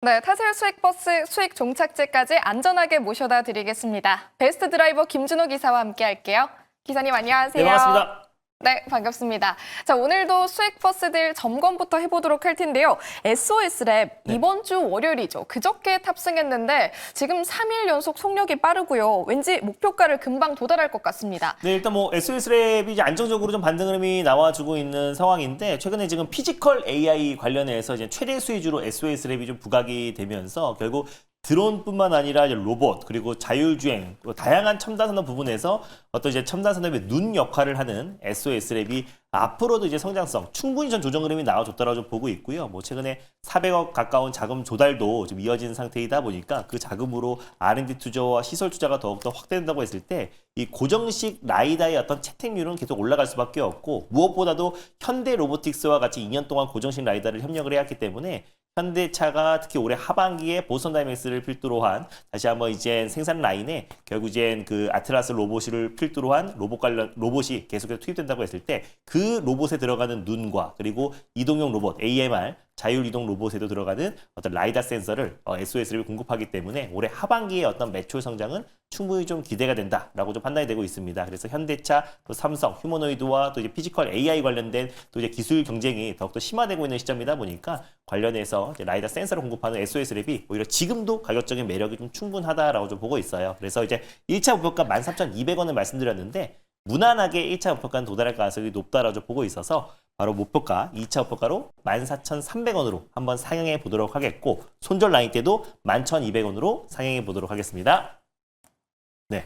네, 타셀 수익버스 수익 종착지까지 안전하게 모셔다 드리겠습니다. 베스트 드라이버 김준호 기사와 함께 할게요. 기사님 안녕하세요. 네, 반갑습니다. 네, 반갑습니다. 자, 오늘도 수익버스들 점검부터 해보도록 할 텐데요. SOS랩 이번 주 월요일이죠. 그저께 탑승했는데 지금 3일 연속 속력이 빠르고요. 왠지 목표가를 금방 도달할 것 같습니다. 네, 일단 뭐 SOS랩이 이제 안정적으로 좀 반등 흐름이 나와주고 있는 상황인데 최근에 지금 피지컬 AI 관련해서 이제 최대 수혜주로 SOS랩이 좀 부각이 되면서 결국 드론뿐만 아니라 이제 로봇 그리고 자율주행 다양한 첨단 산업 부분에서 어떤 이제 첨단 산업의 눈 역할을 하는 SOS랩이 앞으로도 이제 성장성 충분히 전 조정 흐름이 나와줬다라고 좀 보고 있고요. 뭐 최근에 400억 가까운 자금 조달도 좀 이어진 상태이다 보니까 그 자금으로 R&D 투자와 시설 투자가 더욱더 확대된다고 했을 때 이 고정식 라이다의 어떤 채택률은 계속 올라갈 수밖에 없고 무엇보다도 현대 로보틱스와 같이 2년 동안 고정식 라이다를 협력을 해왔기 때문에 현대차가 특히 올해 하반기에 보선 다이맥스를 필두로 한 다시 한번 이제 생산 라인에 결국 이제 그 아틀라스 로봇을 필두로 한 로봇이 계속해서 투입된다고 했을 때 그 로봇에 들어가는 눈과 그리고 이동용 로봇 AMR 자율 이동 로봇에도 들어가는 어떤 라이다 센서를 SOS를 공급하기 때문에 올해 하반기에 어떤 매출 성장은 충분히 좀 기대가 된다라고 좀 판단이 되고 있습니다. 그래서 현대차, 또 삼성, 휴머노이드와 또 이제 피지컬 AI 관련된 또 이제 기술 경쟁이 더욱더 심화되고 있는 시점이다 보니까 관련해서 이제 라이다 센서를 공급하는 SOS랩이 오히려 지금도 가격적인 매력이 좀 충분하다라고 좀 보고 있어요. 그래서 이제 1차 목표가 13,200원을 말씀드렸는데 무난하게 1차 목표가는 도달할 가능성이 높다라고 좀 보고 있어서 바로 목표가 2차 목표가로 14,300원으로 한번 상향해 보도록 하겠고 손절 라인 때도 11,200원으로 상향해 보도록 하겠습니다. 네.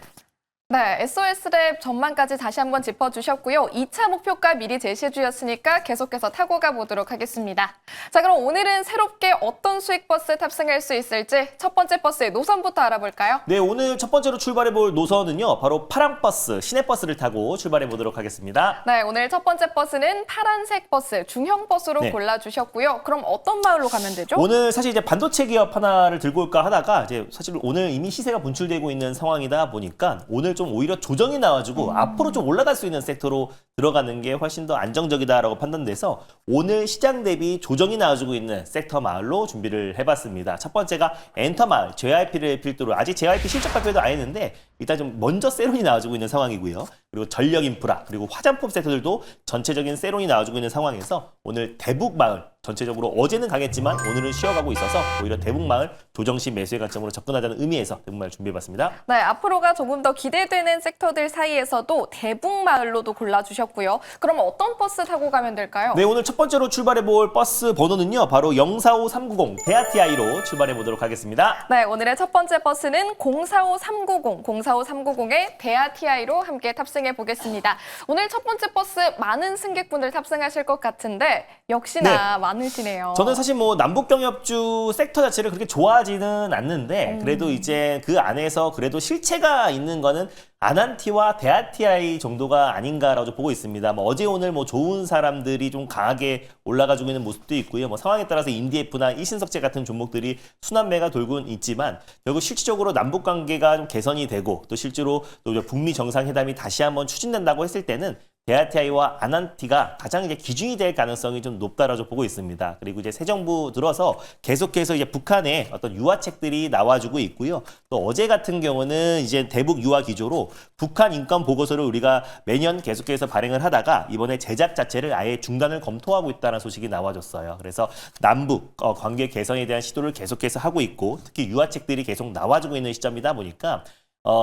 네, SOS랩 전망까지 다시 한번 짚어주셨고요. 2차 목표가 미리 제시해 주셨으니까 계속해서 타고 가보도록 하겠습니다. 자, 그럼 오늘은 새롭게 어떤 수익버스 탑승할 수 있을지 첫 번째 버스의 노선부터 알아볼까요? 네, 오늘 첫 번째로 출발해 볼 노선은요. 바로 파랑버스, 시내버스를 타고 출발해 보도록 하겠습니다. 네, 오늘 첫 번째 버스는 파란색 버스, 중형 버스로 네. 골라주셨고요. 그럼 어떤 마을로 가면 되죠? 오늘 사실 이제 반도체 기업 하나를 들고 올까 하다가 이제 사실 오늘 이미 시세가 분출되고 있는 상황이다 보니까 오늘 좀 오히려 조정이 나와주고 앞으로 좀 올라갈 수 있는 섹터로 들어가는 게 훨씬 더 안정적이다라고 판단돼서 오늘 시장 대비 조정이 나와주고 있는 섹터 마을로 준비를 해봤습니다. 첫 번째가 엔터 마을, JYP를 필두로 아직 JYP 실적 발표도 안 했는데 일단 좀 먼저 세론이 나와주고 있는 상황이고요. 그리고 전력 인프라, 그리고 화장품 섹터들도 전체적인 세론이 나와주고 있는 상황에서 오늘 대북 마을 전체적으로 어제는 강했지만 오늘은 쉬어가고 있어서 오히려 대북 마을 조정시 매수의 관점으로 접근하자는 의미에서 대북 마을 준비해봤습니다. 네, 앞으로가 조금 더 기대되는 섹터들 사이에서도 대북 마을로도 골라주셨고요. 그럼 어떤 버스 타고 가면 될까요? 네, 오늘 첫 번째로 출발해볼 버스 번호는요. 바로 045390 데아티아이로 출발해보도록 하겠습니다. 네, 오늘의 첫 번째 버스는 045390, 045390의 데아티아이로 함께 탑승해 보겠습니다. 오늘 첫 번째 버스 많은 승객분들 탑승하실 것 같은데 역시나 많으시네요. 저는 사실 뭐 남북경협주 섹터 자체를 그렇게 좋아하지는 않는데 그래도 이제 그 안에서 그래도 실체가 있는 거는 아난티와 데아티아이 정도가 아닌가라고 보고 있습니다. 뭐 어제 오늘 뭐 좋은 사람들이 좀 강하게 올라가지고 있는 모습도 있고요. 뭐 상황에 따라서 인디에프나 일신석재 같은 종목들이 순환매가 돌고 있지만 결국 실질적으로 남북 관계가 좀 개선이 되고 또 실제로 또 북미 정상회담이 다시 한번 추진된다고 했을 때는 데아티아이와 아난티가 가장 이제 기준이 될 가능성이 좀 높다라고 보고 있습니다. 그리고 이제 새 정부 들어서 계속해서 이제 북한의 어떤 유화책들이 나와주고 있고요. 또 어제 같은 경우는 이제 대북 유화 기조로 북한 인권 보고서를 우리가 매년 계속해서 발행을 하다가 이번에 제작 자체를 아예 중단을 검토하고 있다는 소식이 나와줬어요. 그래서 남북 관계 개선에 대한 시도를 계속해서 하고 있고 특히 유화책들이 계속 나와주고 있는 시점이다 보니까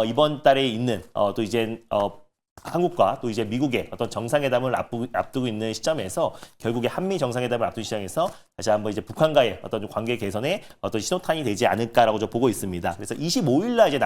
이번 달에 있는 또 이제 한국과 또 이제 미국의 어떤 정상회담을 앞두고 있는 시점에서 결국에 한미 정상회담을 앞둔 시장에서 다시 한번 이제 북한과의 어떤 좀 관계 개선에 어떤 신호탄이 되지 않을까라고 좀 보고 있습니다. 그래서 25일날 이제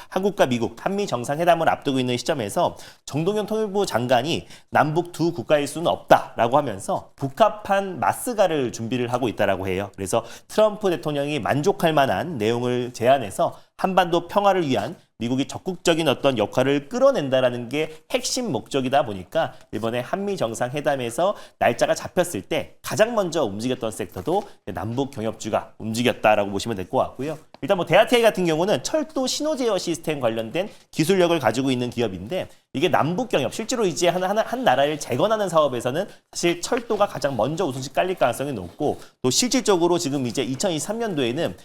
한국과 미국 한미 정상회담을 앞두고 있는 시점에서 정동영 통일부 장관이 남북 두 국가일 수는 없다라고 하면서 북합한 마스가를 준비를 하고 있다라고 해요. 그래서 트럼프 대통령이 만족할 만한 내용을 제안해서 한반도 평화를 위한 미국이 적극적인 어떤 역할을 끌어낸다라는 게 핵심 목적이다 보니까 이번에 한미 정상회담에서 날짜가 잡혔을 때 가장 먼저 움직였던 섹터도 남북 경협주가 움직였다라고 보시면 될 것 같고요. 일단 뭐 대하티아이 같은 경우는 철도 신호 제어 시스템 관련된 기술력을 가지고 있는 기업인데 이게 남북 경협, 실제로 이제 한 나라를 재건하는 사업에서는 사실 철도가 가장 먼저 우선시 깔릴 가능성이 높고 또 실질적으로 지금 이제 2023년도에는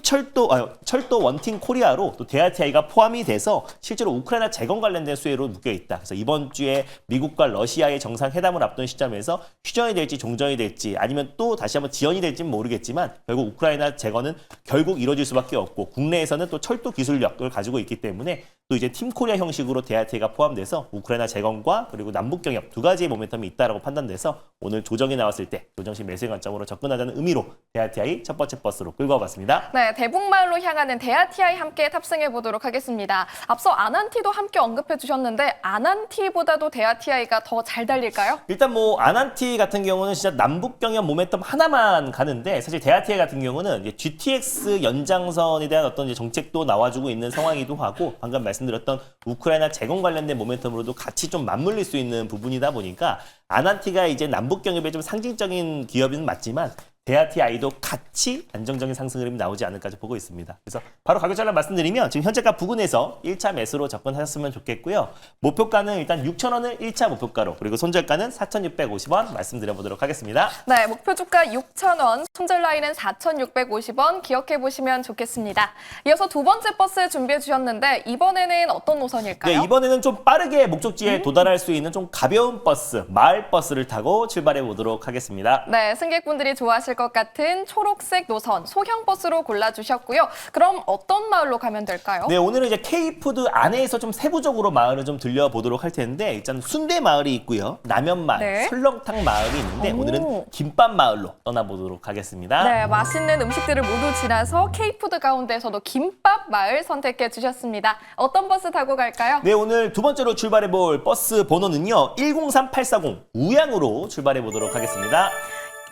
철도 원팀 코리아로 또 대하티아이가 포함이 돼서 실제로 우크라이나 재건 관련된 수혜로 묶여 있다. 그래서 이번 주에 미국과 러시아의 정상회담을 앞둔 시점에서 휴전이 될지 종전이 될지 아니면 또 다시 한번 지연이 될지는 모르겠지만 결국 우크라이나 재건은 결국 이루어질 수밖에 없고 국내에서는 또 철도 기술력을 가지고 있기 때문에 또 이제 팀 코리아 형식으로 대하티아이가 포함돼서 우크라이나 재건과 그리고 남북 경협 두 가지의 모멘텀이 있다라고 판단돼서 오늘 조정이 나왔을 때 조정시 매수의 관점으로 접근하자는 의미로 대하티아이 첫 번째 버스로 끌고 와봤습니다. 네, 대북마을로 향하는 대하티아이 함께 탑승해 보도록 하겠습니다. 앞서 아난티도 함께 언급해 주셨는데 아난티보다도 대하티아이가 더 잘 달릴까요? 일단 뭐 아난티 같은 경우는 진짜 남북 경협 모멘텀 하나만 가는데 사실 대하티아이 같은 경우는 이제 GTX 연장선에 대한 어떤 이제 정책도 나와주고 있는 상황이기도 하고 방금 말씀드렸던 우크라이나 재건 관련된 모멘텀으로도 같이 좀 맞물릴 수 있는 부분이다 보니까 아난티가 이제 남북 경협의 좀 상징적인 기업은 맞지만 대하티아이도 같이 안정적인 상승 흐름이 나오지 않을까 보고 있습니다. 그래서 바로 가격 전략 말씀드리면 지금 현재가 부근에서 1차 매수로 접근하셨으면 좋겠고요. 목표가는 일단 6,000원을 1차 목표가로 그리고 손절가는 4,650원 말씀드려보도록 하겠습니다. 네, 목표 주가 6,000원, 손절 라인은 4,650원 기억해 보시면 좋겠습니다. 이어서 두 번째 버스 준비해 주셨는데 이번에는 어떤 노선일까요? 네, 이번에는 좀 빠르게 목적지에 도달할 수 있는 좀 가벼운 버스, 마을 버스를 타고 출발해 보도록 하겠습니다. 네, 승객분들이 좋아하실 것 같은 초록색 노선 소형 버스로 골라주셨고요. 그럼 어떤 마을로 가면 될까요? 네, 오늘은 이제 K푸드 안에서 좀 세부적으로 마을을 좀 들려보도록 할 텐데 일단 순대 마을이 있고요. 라면 마을, 네. 설렁탕 마을이 있는데 오. 오늘은 김밥 마을로 떠나보도록 하겠습니다. 네, 맛있는 음식들을 모두 지나서 K푸드 가운데서도 김밥 마을 선택해 주셨습니다. 어떤 버스 타고 갈까요? 네, 오늘 두 번째로 출발해 볼 버스 번호는요. 103840 우양으로 출발해 보도록 하겠습니다.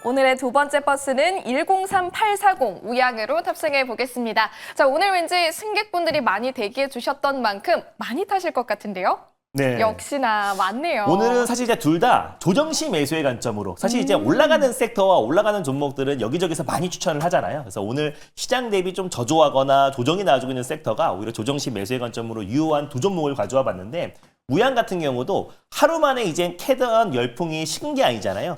오늘의 두 번째 버스는 103840 우양으로 탑승해 보겠습니다. 자, 오늘 왠지 승객분들이 많이 대기해 주셨던 만큼 많이 타실 것 같은데요? 네. 역시나 많네요. 오늘은 사실 이제 둘 다 조정시 매수의 관점으로 사실 이제 올라가는 섹터와 올라가는 종목들은 여기저기서 많이 추천을 하잖아요. 그래서 오늘 시장 대비 좀 저조하거나 조정이 나와주고 있는 섹터가 오히려 조정시 매수의 관점으로 유효한 두 종목을 가져와 봤는데 우양 같은 경우도 하루 만에 이제 캐던 열풍이 식은 게 아니잖아요.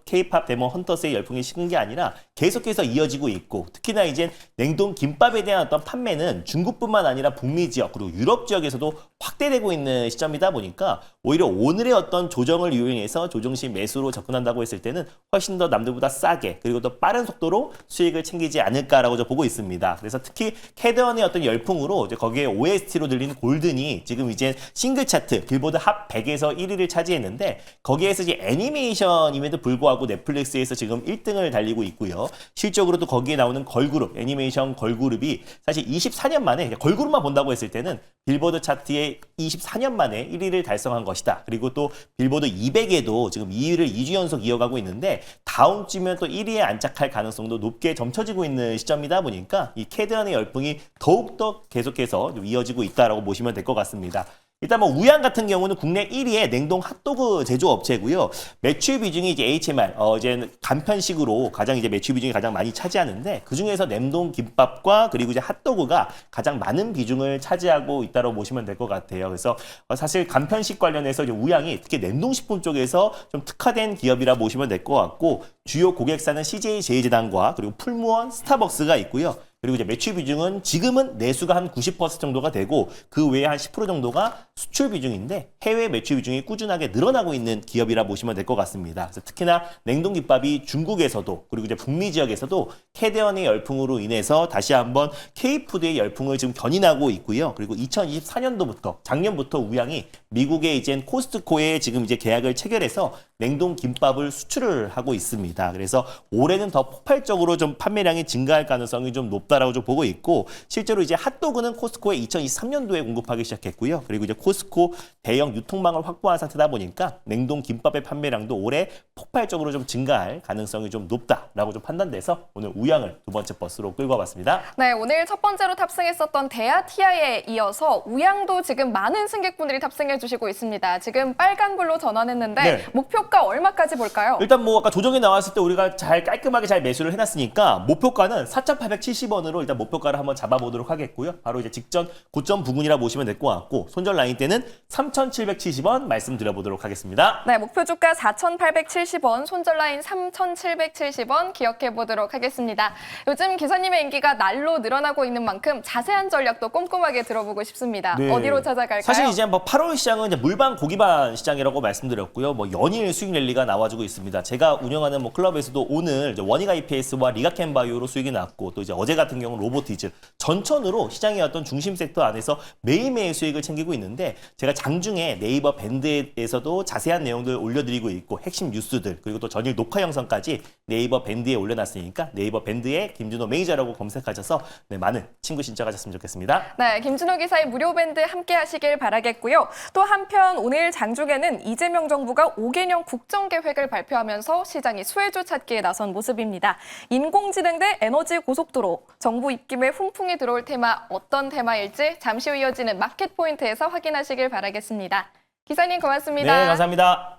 K-팝 데몬 헌터스의 열풍이 식은 게 아니라 계속해서 이어지고 있고 특히나 이제 냉동 김밥에 대한 어떤 판매는 중국뿐만 아니라 북미 지역 그리고 유럽 지역에서도 확대되고 있는 시점이다 보니까 오히려 오늘의 어떤 조정을 이용해서 조정시 매수로 접근한다고 했을 때는 훨씬 더 남들보다 싸게 그리고 더 빠른 속도로 수익을 챙기지 않을까라고 저 보고 있습니다. 그래서 특히 캐던의 어떤 열풍으로 이제 거기에 OST로 들리는 골든이 지금 이제 싱글 차트 빌보드 핫 100에서 1위를 차지했는데 거기에서 이제 애니메이션임에도 불구하고 넷플릭스에서 지금 1등을 달리고 있고요. 실적으로도 거기에 나오는 걸그룹, 애니메이션 걸그룹이 사실 24년 만에 걸그룹만 본다고 했을 때는 빌보드 차트에 24년 만에 1위를 달성한 것이다. 그리고 또 빌보드 200에도 지금 2위를 2주 연속 이어가고 있는데 다음 주면 또 1위에 안착할 가능성도 높게 점쳐지고 있는 시점이다 보니까 이 캐드안의 열풍이 더욱더 계속해서 이어지고 있다라고 보시면 될 것 같습니다. 일단 뭐 우양 같은 경우는 국내 1위의 냉동 핫도그 제조업체고요. 매출 비중이 이제 HMR, 이제 간편식으로 가장 이제 매출 비중이 가장 많이 차지하는데 그 중에서 냉동 김밥과 그리고 이제 핫도그가 가장 많은 비중을 차지하고 있다고 보시면 될 것 같아요. 그래서 사실 간편식 관련해서 이제 우양이 특히 냉동식품 쪽에서 좀 특화된 기업이라 보시면 될 것 같고 주요 고객사는 CJ 제일제당과 그리고 풀무원, 스타벅스가 있고요. 그리고 이제 매출 비중은 지금은 내수가 한 90% 정도가 되고 그 외에 한 10% 정도가 수출 비중인데 해외 매출 비중이 꾸준하게 늘어나고 있는 기업이라 보시면 될 것 같습니다. 그래서 특히나 냉동김밥이 중국에서도 그리고 이제 북미 지역에서도 캐대언의 열풍으로 인해서 다시 한번 K푸드의 열풍을 지금 견인하고 있고요. 그리고 2024년도부터 작년부터 우양이 미국의 이제 코스트코에 지금 이제 계약을 체결해서 냉동김밥을 수출을 하고 있습니다. 그래서 올해는 더 폭발적으로 좀 판매량이 증가할 가능성이 좀 높 높다라고 좀 보고 있고 실제로 이제 핫도그는 코스트코에 2023년도에 공급하기 시작했고요. 그리고 이제 코스트코 대형 유통망을 확보한 상태다 보니까 냉동 김밥의 판매량도 올해 폭발적으로 좀 증가할 가능성이 좀 높다라고 좀 판단돼서 오늘 우양을 두 번째 버스로 끌고 와봤습니다. 네, 오늘 첫 번째로 탑승했었던 데아티아에 이어서 우양도 지금 많은 승객분들이 탑승해 주시고 있습니다. 지금 빨간불로 전환했는데 네. 목표가 얼마까지 볼까요? 일단 뭐 아까 조정이 나왔을 때 우리가 깔끔하게 잘 매수를 해놨으니까 목표가는 4,870원으로 일단 목표가를 한번 잡아보도록 하겠고요. 바로 이제 직전 고점 부근이라 보시면 될 것 같고 손절 라인 때는 3,770원 말씀드려보도록 하겠습니다. 네, 목표 주가 4,870원, 손절 라인 3,770원 기억해 보도록 하겠습니다. 요즘 기사님의 인기가 날로 늘어나고 있는 만큼 자세한 전략도 꼼꼼하게 들어보고 싶습니다. 네. 어디로 찾아갈까요? 사실 이제 뭐 8월 시장은 이제 물반 고기반 시장이라고 말씀드렸고요. 뭐 연일 수익 랠리가 나와주고 있습니다. 제가 운영하는 뭐 클럽에서도 오늘 이제 원익 IPS와 리가켄 바이오로 수익이 났고 또 이제 어제 같은 경우는 로보티즈 전천으로 시장의 어떤 중심 섹터 안에서 매일매일 수익을 챙기고 있는데 제가 장중에 네이버 밴드에서도 자세한 내용들 올려드리고 있고 핵심 뉴스들 그리고 또 전일 녹화 영상까지 네이버 밴드에 올려놨으니까 네이버 밴드에 김준호 매니저라고 검색하셔서 네, 많은 친구 신청하셨으면 좋겠습니다. 네, 김준호 기사의 무료 밴드 함께 하시길 바라겠고요. 또 한편 오늘 장중에는 이재명 정부가 5개년 국정계획을 발표하면서 시장이 수혜주 찾기에 나선 모습입니다. 인공지능 대 에너지 고속도로, 정부 입김에 훈풍이 들어올 테마 어떤 테마일지 잠시 후 이어지는 마켓포인트에서 확인하시길 바라겠습니다. 기사님 고맙습니다. 네, 감사합니다.